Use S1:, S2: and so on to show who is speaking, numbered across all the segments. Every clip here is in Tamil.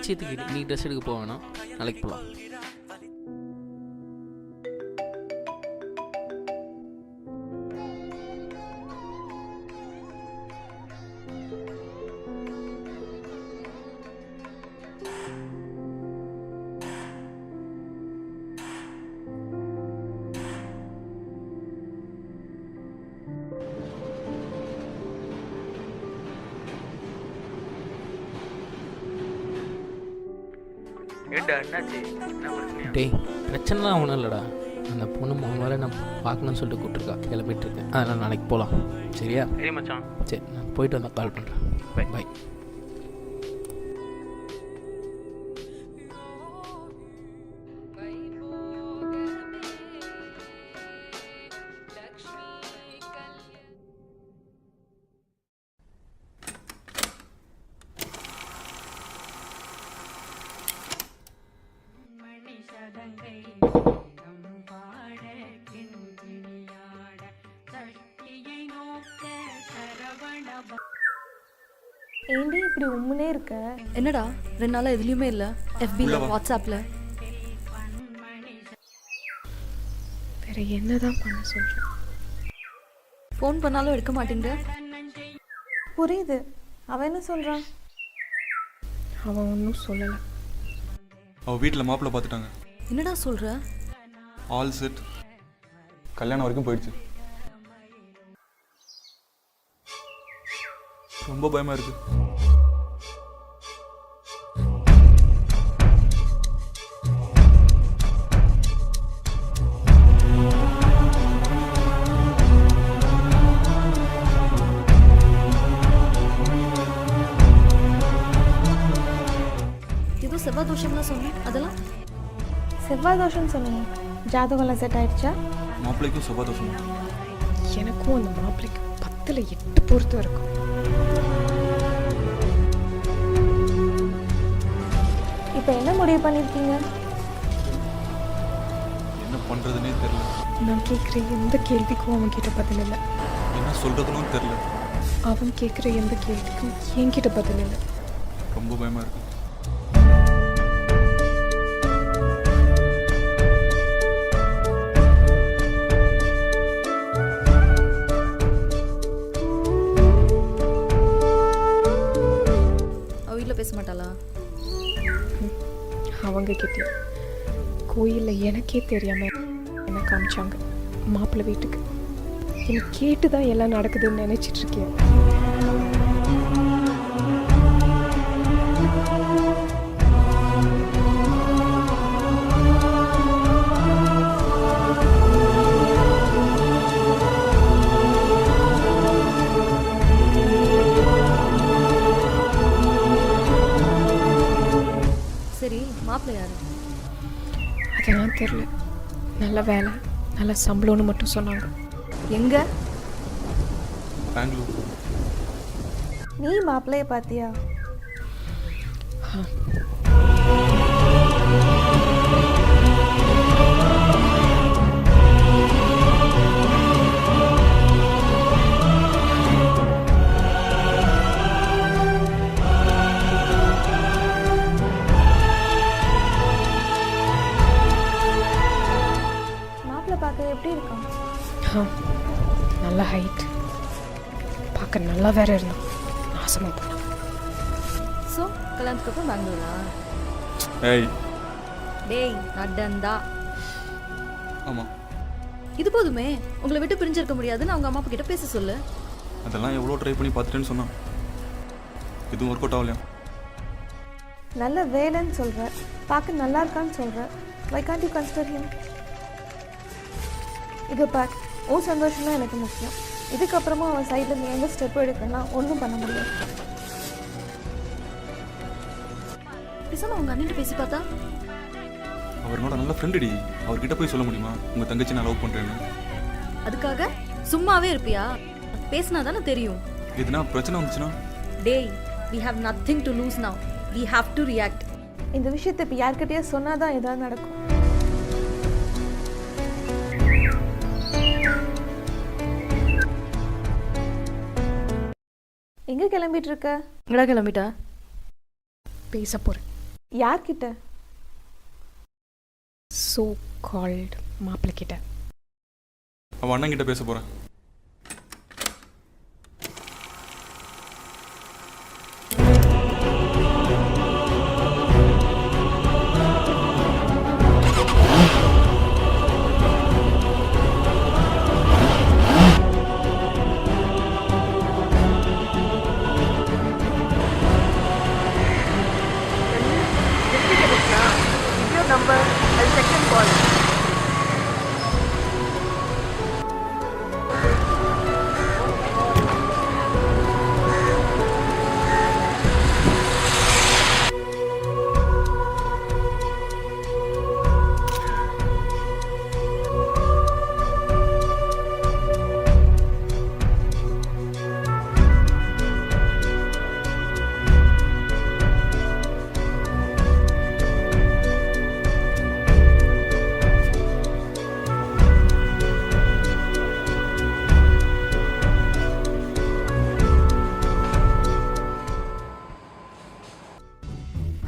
S1: விஷயத்துக்கு நீ ட்ரெஸ் எடுக்க போக வேணாம், நாளைக்கு போகலாம். டேய், பிரச்சனைலாம் ஒன்றும் இல்லைடா. அந்த பொண்ணு மேலே நான் பார்க்கணும்னு சொல்லிட்டு கூப்பிட்டுருக்கா, கிளம்பிட்டு இருக்கேன். அதனால் நாளைக்கு போகலாம். சரியா?
S2: சரி மச்சான்.
S1: சரி, நான் போயிட்டு வந்தால் கால் பண்ணுறேன். Bye bye.
S3: ஏண்டி இப்படி உம்முனே இருக்க?
S4: என்னடா 2 நாளாக எதுலேயுமே இல்லை, FBல வாட்ஸ்அப்பில்.
S3: வேற என்னதான் பண்ண சொல்ற?
S4: ஃபோன் பண்ணாலும் எடுக்க மாட்டேங்க.
S3: புரியுது, அவன் என்ன சொல்றான்? அவன் ஒன்றும் சொல்லலை.
S5: அவள் வீட்டில் மாப்பிள்ளை பார்த்துட்டாங்க.
S4: என்னடா சொல்கிற?
S5: ஆல் செட், கல்யாணம் வரைக்கும் போயிடுச்சு. ரொம்ப பயமாக இருக்கு.
S4: ஏதோ செவ்வாய் தோஷம்லாம் சொன்னேன், அதெல்லாம்
S3: செவ்வாய் தோஷம்னு சொன்னீங்க. ஜாதகம்லாம் செட் ஆயிடுச்சா?
S5: மாப்பிள்ளைக்கும் செவ்வாய் தோஷம்.
S6: எனக்கும் அந்த மாப்பிள்ளைக்கு 10ல் 8 பொறுத்து இருக்கும்.
S3: இப்போ என்ன முடிவு பண்ணியிருக்கீங்க?
S5: என்ன பண்ணுறதுனே தெரில.
S6: நான் கேட்குற எந்த கேள்விக்கும் அவன் கிட்ட பதில் இல்லை.
S5: என்ன சொல்கிறதுனும் தெரில.
S6: அவன் கேட்குற எந்த கேள்விக்கும் என்கிட்ட பதில் இல்லை.
S5: ரொம்ப பயமாக இருக்கு.
S4: அவள் வீட்டில் பேச மாட்டாளா?
S6: அவங்க கிட்டே கோயிலில் எனக்கே தெரியாமல் என்ன காமிச்சாங்க மாப்பிள்ளை வீட்டுக்கு. எனக்கு கேட்டு தான் எல்லாம் நடக்குதுன்னு நினச்சிட்டு இருக்கேன்.
S4: சரி, மாப்பிள்ளை யாரு?
S6: அதெல்லாம் தெரில. நல்ல வேலை, நல்ல சம்பளம்னு மட்டும் சொன்னாங்க.
S4: எங்க?
S5: பெங்களூர்.
S3: நீ மாப்பிள்ளைய பார்த்தியா? பார்க்க எப்படி இருக்கான்?
S6: நல்ல ஹைட், பார்க்க நல்லா வேற இருந்தான். நாசமாக போனான்.
S4: ஸோ கல்யாணத்துக்கு அப்புறம் பெங்களூரா?
S5: ஏய்,
S4: டேய் அடந்தா.
S5: ஆமாம்.
S4: இது போதுமே, உங்களை விட்டு பிரிஞ்சிருக்க முடியாதுன்னு அவங்க அம்மா அப்பா கிட்ட பேச சொல்லு.
S5: அதெல்லாம் எவ்வளோ ட்ரை பண்ணி பார்த்துட்டேன்னு சொன்னான். எதுவும் ஒர்க் அவுட் ஆகலையா?
S3: நல்ல வேலைன்னு சொல்கிற, பார்க்க நல்லா இருக்கான்னு சொல்கிற. Why can't you consider him? இது பார், உன் சந்தோஷம் தான் எனக்கு முக்கியம். இதுக்கப்புறமா அவன் சைடில் நீ எந்த ஸ்டெப் எடுக்கணும்னா ஒன்றும் பண்ண முடியாது.
S4: பேசாம அவங்க அண்ணன் பேசி பார்த்தா?
S5: அவரோட நல்ல ஃப்ரெண்டுடி, அவர்கிட்ட போய் சொல்ல முடியுமா உங்கள் தங்கச்சி நான் லவ் பண்ணுறேன்னு?
S4: அதுக்காக சும்மாவே இருப்பியா? பேசினா தானே தெரியும்.
S5: எதுனா பிரச்சனை வந்துச்சுன்னா?
S4: டேய், we have nothing to lose now. We have to react.
S3: இந்த விஷயத்தை இப்போ யார்கிட்டயே சொன்னால் தான் ஏதாவது நடக்கும். எங்கே கிளம்பிட்டு இருக்க?
S4: எங்கடா கிளம்பிட்டா?
S6: பேச போகிறேன்.
S3: யார்கிட்ட?
S6: ஸோ கால்டு மாப்பிள்ளை கிட்ட.
S5: அவன் அண்ணன் கிட்ட பேச போகிறேன்.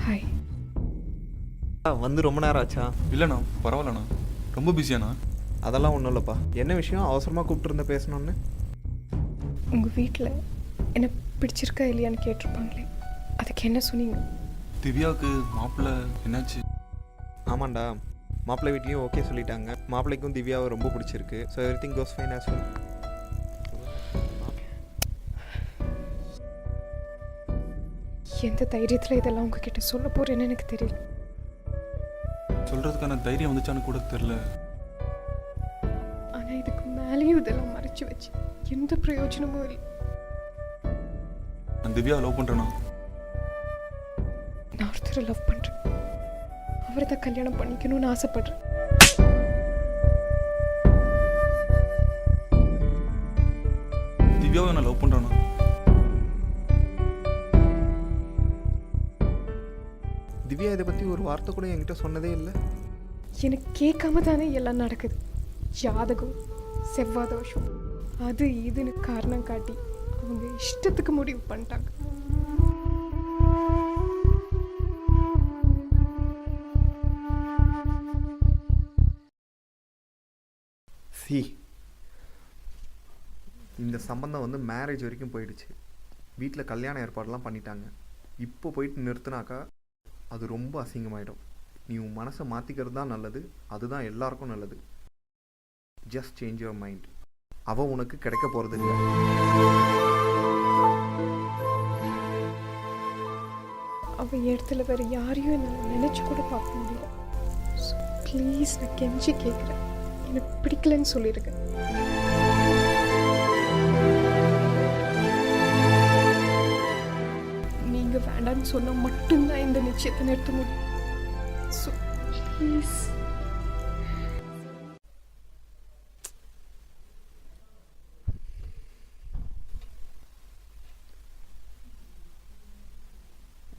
S6: ஹாய்.
S2: வந்து ரொம்ப நேரம் ஆச்சா?
S5: இல்லைண்ணா, பரவாயில்லண்ணா. ரொம்ப பிஸியாண்ணா?
S2: அதெல்லாம் ஒன்றும் இல்லைப்பா. என்ன விஷயம்? அவசரமாக கூப்பிட்டுருந்த பேசணுன்னு?
S6: உங்கள் வீட்டில் என்ன பிடிச்சிருக்கா இல்லையான்னு கேட்டிருப்பாங்களே, அதுக்கு என்ன சொன்னீங்க?
S5: திவ்யாவுக்கு மாப்பிள்ளை என்னாச்சு?
S2: ஆமாண்டா, மாப்பிள்ளை வீட்லேயும் ஓகே சொல்லிட்டாங்க. மாப்பிள்ளைக்கும் திவ்யாவை ரொம்ப பிடிச்சிருக்கு. ஸோ எவ்ரி திங் கோஸ் ஃபைன் ஆஸ் வெல்.
S6: எந்த தைரியத்தில் இதெல்லாம் உங்ககிட்ட சொல்ல போகிறேன்னு எனக்கு தெரியல.
S5: சொல்கிறதுக்கான தைரியம் வந்துச்சான்னு கூட தெரில.
S6: ஆனால் இதுக்கு மேலேயும் இதெல்லாம் மறைச்சு வச்சு எந்த பிரயோஜனமும் இல்லை.
S5: நான் திவ்யாவை லவ் பண்ணுறேண்ணா.
S6: நான் ஒருத்தரை லவ் பண்ணுறேன். அவரை தான் கல்யாணம் பண்ணிக்கணும்னு ஆசைப்படுறேன்.
S5: திவ்யாவை நான் லவ் பண்ணுறேண்ணா.
S2: திவ்யா இதை பற்றி ஒரு வார்த்தை கூட என்கிட்ட சொன்னதே இல்லை.
S6: எனக்கு கேட்காம தானே எல்லாம் நடக்குது. ஜாதகம், செவ்வாய் தோஷம், அது இதுன்னு காரணம் காட்டி அவங்க இஷ்டத்துக்கு முடிவு பண்ணிட்டாங்க.
S2: இந்த சம்பந்தம் வந்து மேரேஜ் வரைக்கும் போயிடுச்சு. வீட்டில் கல்யாண ஏற்பாடெல்லாம் பண்ணிட்டாங்க. இப்போ போயிட்டு நிறுத்தினாக்கா அது ரொம்ப அசிங்கமாயிடும். நீ உன் மனசை மாற்றிக்கிறது தான் நல்லது. அதுதான் எல்லாருக்கும் நல்லது. Just change your mind. அவள் உனக்கு கிடைக்க போகிறது இல்லை.
S6: அவள் இடத்துல வேற யாரையும் என்னால் நினச்சி கூட பார்க்க முடியல. ஸோ ப்ளீஸ், நான் கெஞ்சி கேட்குறேன், எனக்கு பிடிக்கலன்னு சொல்லியிருக்கேன். நீங்கள் வேண்டான்னு சொன்னால் மட்டும்தான் இந்த நிச்சயத்தை நிறுத்த முடியும். So please.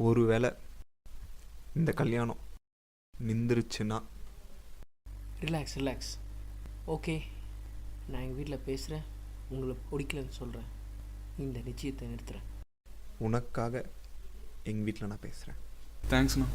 S2: ஒருவேளை இந்த கல்யாணம் நின்றுச்சுன்னா?
S1: Relax relax. ஓகே, நான் எங்கள் வீட்டில் பேசுகிறேன். உங்களை பிடிக்கலன்னு சொல்கிறேன். இந்த நிச்சயத்தை நிறுத்துகிறேன்.
S2: உனக்காக எங்கள் வீட்டில் நான் பேசுகிறேன்.
S5: தேங்க்ஸ்ண்ணா.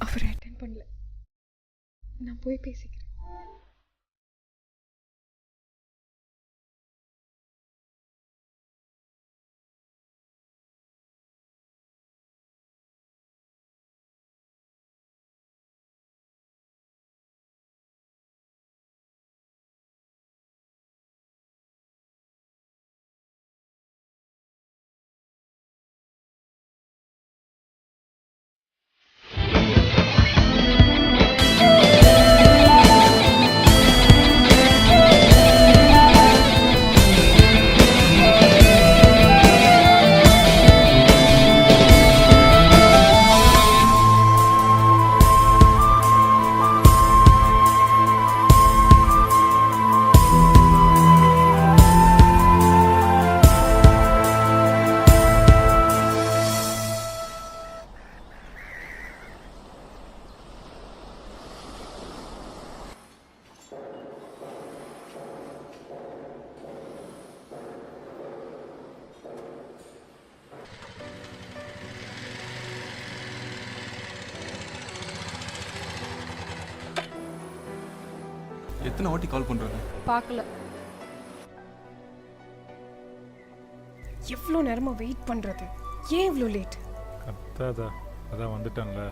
S6: அவர் அட்டென்ட் பண்ணல. நான் போய் பேசிக்கிறேன்.
S5: எத்தனை வாட்டி கால் பண்ணுறது?
S4: பார்க்கல.
S6: எவ்வளோ நேரமாக வெயிட் பண்ணுறது? ஏன் இவ்வளோ லேட்?
S7: கத்தாதா, அதான் வந்துட்டான்ல.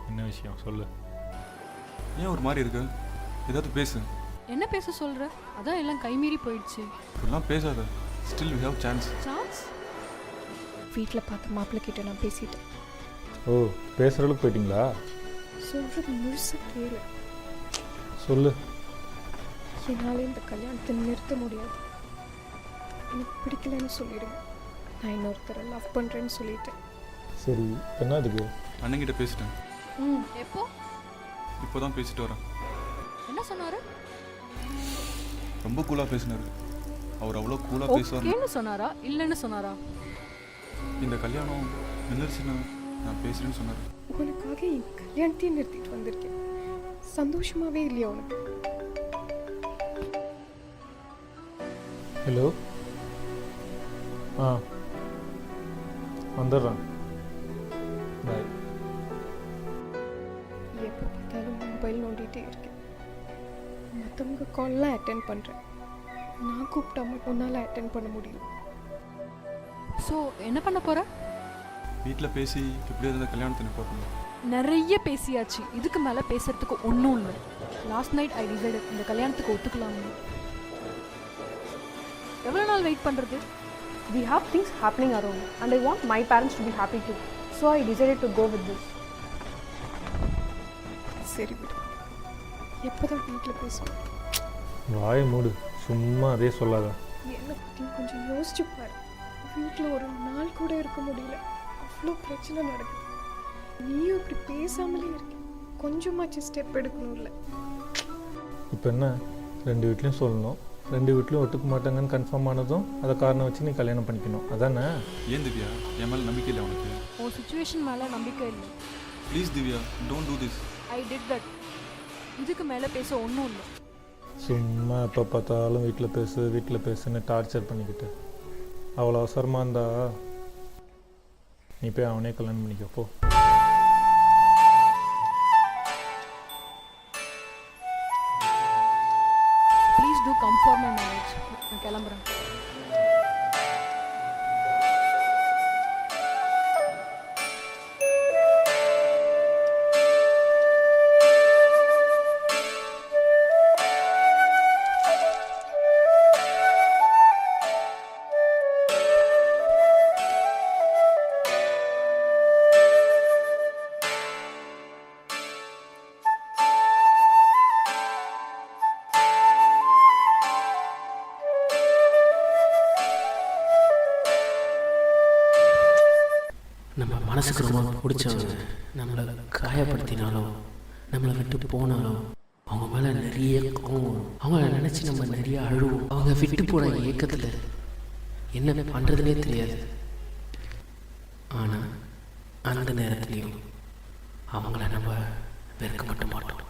S7: என்ன விஷயம் சொல்லு.
S5: ஏன் ஒரு மாதிரி இருக்கு? ஏதாவது பேசு.
S8: என்ன பேச சொல்ற? அதான் எல்லாம் கைமீறி போயிடுச்சு.
S5: இப்படிலாம் பேசாத. Still we have chance.
S8: Chance?
S6: வீட்டில் பார்த்த மாப்பிள்ளை கிட்ட நான் பேசிட்டேன்.
S7: ஓ, பேசுகிற அளவுக்கு போயிட்டீங்களா?
S6: சொல்கிறது முழுசாக கேளு.
S7: சொல்லு.
S6: என்னால் இந்த கல்யாணத்தை நிறுத்த முடியாது. எனக்கு பிடிக்கலன்னு சொல்லிடுங்க. நான் இன்னொருத்தரை லவ் பண்ணுறேன்னு சொல்லிட்டேன்.
S7: சரி, என்ன அதுக்கு?
S5: அண்ணங்கிட்ட பேசிட்டேன்.
S8: எப்போ?
S5: இப்போ தான் பேசிட்டு வரேன்.
S8: என்ன சொன்னாரு?
S5: ரொம்ப கூலாக பேசினாரு. அவர் அவ்வளோ கூலாக பேசுவார்.
S8: ஓகேன்னு சொன்னாரா இல்லைன்னு சொன்னாரா?
S5: இந்த கல்யாணம் நின்றுச்சுன்னு நான் பேசுகிறேன்னு சொன்னார்.
S6: உனக்காக என் கல்யாணத்தையும் நிறுத்திட்டு வந்திருக்கேன். சந்தோஷமாகவே இல்லையா உனக்கு?
S7: ஹலோ. வந்துடுறேன். பாய்.
S6: எப்போ பார்த்தாலும் மொபைல் நோண்டிகிட்டே இருக்கேன். மற்றவங்க கால்லாம் அட்டென்ட் பண்ணுறேன். நான் கூப்பிட்டா மட்டும் உன்னால் அட்டென்ட் பண்ண முடியும்.
S8: ஸோ என்ன பண்ண போற?
S5: வீட்டில் பேசி எப்படியாவது இந்த கல்யாணத்தை நிப்பாட்டணும்.
S8: நிறைய பேசியாச்சு. இதுக்கு மேலே பேசுறதுக்கு ஒன்றும் இல்லை. லாஸ்ட் நைட் ஐ டிசைடட் இந்த கல்யாணத்துக்கு ஒத்துக்கலாம்னு. எவ்வளோ நாள் வெயிட் பண்ணுறது?
S3: We have things happening around and I want my parents to be happy too. So I decided to go with this.
S6: சரி விடு. எப்போ தான் வீட்டில் பேசுவேன்?
S7: வாயை மூடு. சும்மா அதே சொல்லாத.
S6: என்னை பற்றி கொஞ்சம் யோசிச்சு பாரு. வீட்டில் ஒரு நாள் கூட இருக்க முடியல. அவ்வளோ பிரச்சனை நடக்குது. நீயும் இப்படி பேசாமலே இருக்க. கொஞ்சமாச்சு ஸ்டெப் எடுக்கணும்ல.
S7: இப்போ என்ன, 2 வீட்லேயும் சொல்லணும். 2 வீட்லையும் ஒத்துக்க மாட்டாங்கன்னு கன்ஃபார்ம் ஆனதும் அதை காரணம் வச்சு நீ கல்யாணம் பண்ணிக்கணும். அதானே?
S5: ஏன் திவ்யா, என் மேலே நம்பிக்கை இல்லை உனக்கு?
S8: உன் சுச்சுவேஷன் மேலே நம்பிக்கை இல்லை.
S5: Please Divya, don't do this.
S8: I did that. இதுக்கு மேலே பேச ஒன்றும் இல்லை.
S7: சும்மா எப்போ பார்த்தாலும் வீட்டில் பேசுன்னு டார்ச்சர் பண்ணிக்கிட்டு அவ்வளோ அவசரமாக இருந்தா நீ போய் அவனே கல்யாணம் பண்ணிக்கப்போ.
S8: Please do come for my marriage. நான் கிளம்புறேன்.
S1: நம்ம மனசுக்கு ரொம்ப பிடிச்சவங்க நம்மளை காயப்படுத்தினாலும் நம்மளை விட்டு போனாலும் அவங்க மேலே நிறைய கோவம் வரும். அவங்கள நினச்சி நம்ம நிறைய அழுவோம். அவங்க விட்டு போன ஏக்கத்தில் என்ன பண்ணுறதுனே தெரியாது. ஆனால் அந்த நேரத்துலையும் அவங்கள நம்ம வெறுக்க மட்டும் மாட்டோம்.